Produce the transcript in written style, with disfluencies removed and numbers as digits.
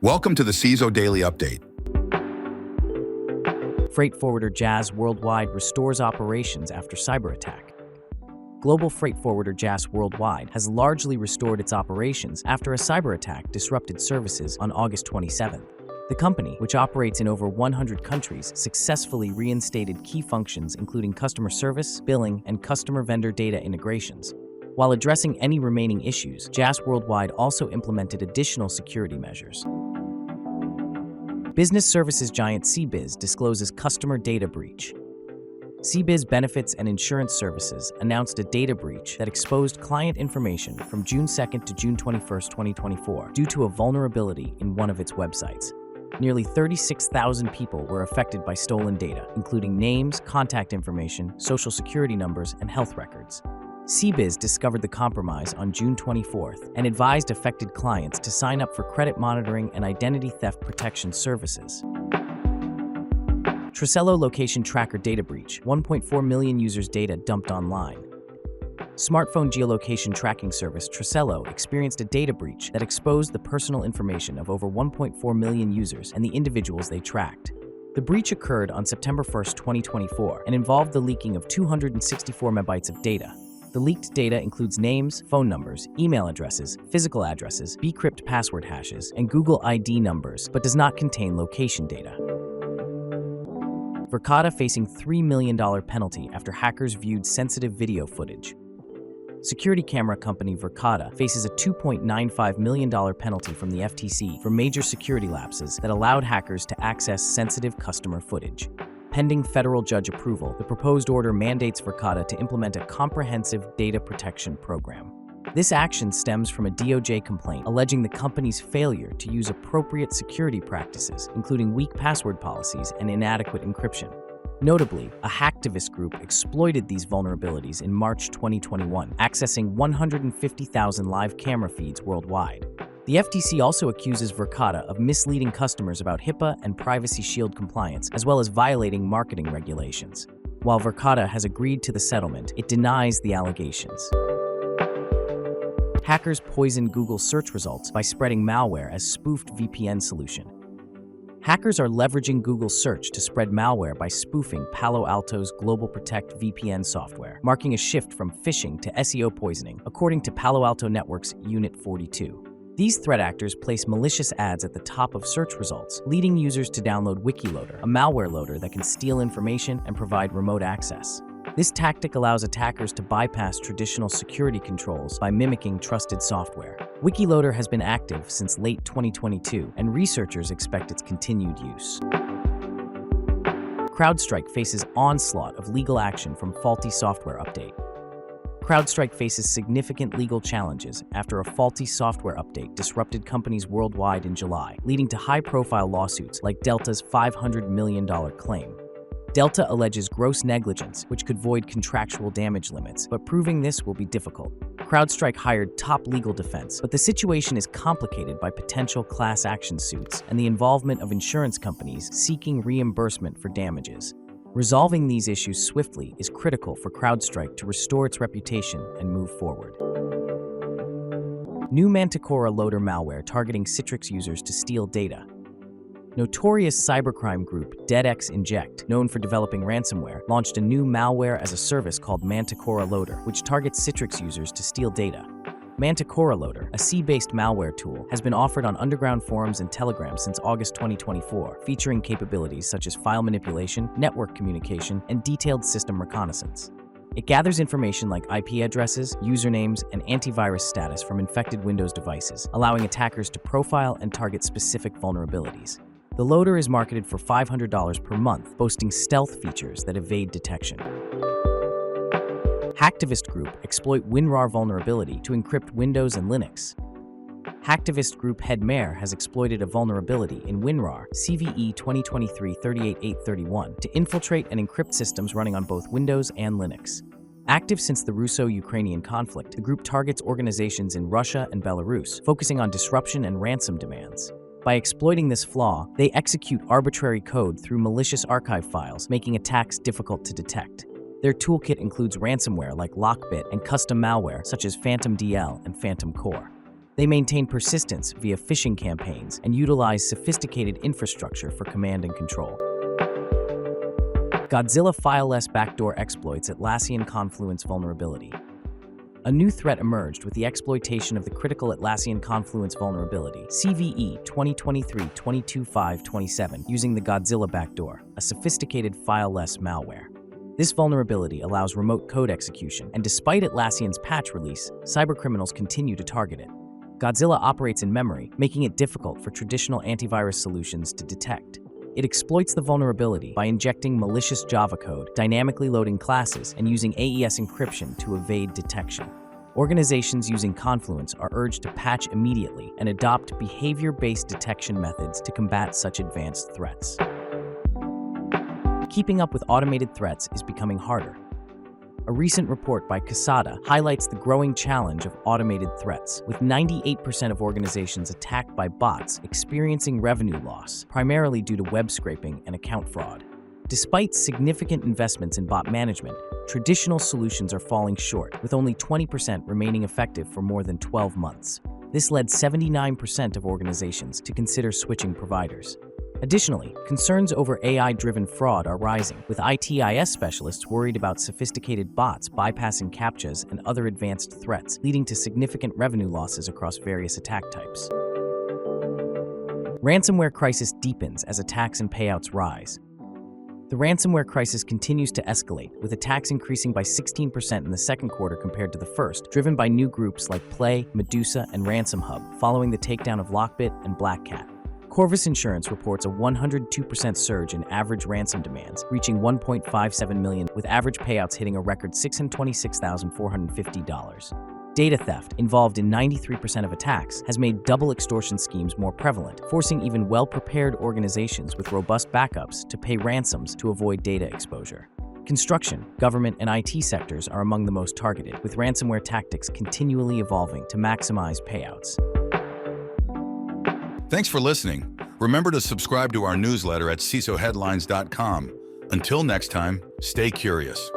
Welcome to the CISO Daily Update. Freight forwarder JAS Worldwide restores operations after cyberattack. Global freight forwarder JAS Worldwide has largely restored its operations after a cyberattack disrupted services on August 27th. The company, which operates in over 100 countries, successfully reinstated key functions including customer service, billing, and customer vendor data integrations. While addressing any remaining issues, JAS Worldwide also implemented additional security measures. Business services giant CBIZ discloses customer data breach. CBIZ Benefits and Insurance Services announced a data breach that exposed client information from June 2nd to June 21st, 2024, due to a vulnerability in one of its websites. Nearly 36,000 people were affected by stolen data, including names, contact information, social security numbers, and health records. CBIZ discovered the compromise on June 24th and advised affected clients to sign up for credit monitoring and identity theft protection services. Tracelo location tracker data breach, 1.4 million users' data dumped online. Smartphone geolocation tracking service Tracelo experienced a data breach that exposed the personal information of over 1.4 million users and the individuals they tracked. The breach occurred on September 1, 2024, and involved the leaking of 264 megabytes of data. The leaked data includes names, phone numbers, email addresses, physical addresses, bcrypt password hashes, and Google ID numbers, but does not contain location data. Verkada facing $3 million penalty after hackers viewed sensitive video footage. Security camera company Verkada faces a $2.95 million penalty from the FTC for major security lapses that allowed hackers to access sensitive customer footage. Pending federal judge approval, the proposed order mandates Verkada to implement a comprehensive data protection program. This action stems from a DOJ complaint alleging the company's failure to use appropriate security practices, including weak password policies and inadequate encryption. Notably, a hacktivist group exploited these vulnerabilities in March 2021, accessing 150,000 live camera feeds worldwide. The FTC also accuses Verkada of misleading customers about HIPAA and Privacy Shield compliance, as well as violating marketing regulations. While Verkada has agreed to the settlement, it denies the allegations. Hackers poisoned Google search results by spreading malware as spoofed VPN solution. Hackers are leveraging Google search to spread malware by spoofing Palo Alto's Global Protect VPN software, marking a shift from phishing to SEO poisoning, according to Palo Alto Network's Unit 42. These threat actors place malicious ads at the top of search results, leading users to download WikiLoader, a malware loader that can steal information and provide remote access. This tactic allows attackers to bypass traditional security controls by mimicking trusted software. WikiLoader has been active since late 2022, and researchers expect its continued use. CrowdStrike faces onslaught of legal action from faulty software update. CrowdStrike faces significant legal challenges after a faulty software update disrupted companies worldwide in July, leading to high-profile lawsuits like Delta's $500 million claim. Delta alleges gross negligence, which could void contractual damage limits, but proving this will be difficult. CrowdStrike hired top legal defense, but the situation is complicated by potential class action suits and the involvement of insurance companies seeking reimbursement for damages. Resolving these issues swiftly is critical for CrowdStrike to restore its reputation and move forward. New ManticoraLoader malware targeting Citrix users to steal data. Notorious cybercrime group DeadX Inject, known for developing ransomware, launched a new malware as a service called ManticoraLoader, which targets Citrix users to steal data. ManticoraLoader, a C-based malware tool, has been offered on underground forums and Telegram since August 2024, featuring capabilities such as file manipulation, network communication, and detailed system reconnaissance. It gathers information like IP addresses, usernames, and antivirus status from infected Windows devices, allowing attackers to profile and target specific vulnerabilities. The loader is marketed for $500 per month, boasting stealth features that evade detection. Hacktivist Group exploit WinRAR vulnerability to encrypt Windows and Linux. Hacktivist Group head Mayor has exploited a vulnerability in WinRAR CVE 2023-38831 to infiltrate and encrypt systems running on both Windows and Linux. Active since the Russo-Ukrainian conflict, the group targets organizations in Russia and Belarus, focusing on disruption and ransom demands. By exploiting this flaw, they execute arbitrary code through malicious archive files, making attacks difficult to detect. Their toolkit includes ransomware like Lockbit and custom malware such as Phantom DL and Phantom Core. They maintain persistence via phishing campaigns and utilize sophisticated infrastructure for command and control. Godzilla Fileless backdoor exploits Atlassian Confluence vulnerability. A new threat emerged with the exploitation of the critical Atlassian Confluence vulnerability, CVE 2023-22527, using the Godzilla backdoor, a sophisticated fileless malware. This vulnerability allows remote code execution, and despite Atlassian's patch release, cybercriminals continue to target it. Godzilla operates in memory, making it difficult for traditional antivirus solutions to detect. It exploits the vulnerability by injecting malicious Java code, dynamically loading classes, and using AES encryption to evade detection. Organizations using Confluence are urged to patch immediately and adopt behavior-based detection methods to combat such advanced threats. Keeping up with automated threats is becoming harder. A recent report by CISO highlights the growing challenge of automated threats, with 98% of organizations attacked by bots experiencing revenue loss, primarily due to web scraping and account fraud. Despite significant investments in bot management, traditional solutions are falling short, with only 20% remaining effective for more than 12 months. This led 79% of organizations to consider switching providers. Additionally, concerns over AI-driven fraud are rising, with ITIS specialists worried about sophisticated bots bypassing CAPTCHAs and other advanced threats, leading to significant revenue losses across various attack types. Ransomware crisis deepens as attacks and payouts rise. The ransomware crisis continues to escalate, with attacks increasing by 16% in the second quarter compared to the first, driven by new groups like Play, Medusa, and RansomHub, following the takedown of Lockbit and Black Cat. Corvus Insurance reports a 102% surge in average ransom demands, reaching 1.57 million, with average payouts hitting a record $626,450. Data theft, involved in 93% of attacks, has made double extortion schemes more prevalent, forcing even well-prepared organizations with robust backups to pay ransoms to avoid data exposure. Construction, government, and IT sectors are among the most targeted, with ransomware tactics continually evolving to maximize payouts. Thanks for listening. Remember to subscribe to our newsletter at CISOheadlines.com. Until next time, stay curious.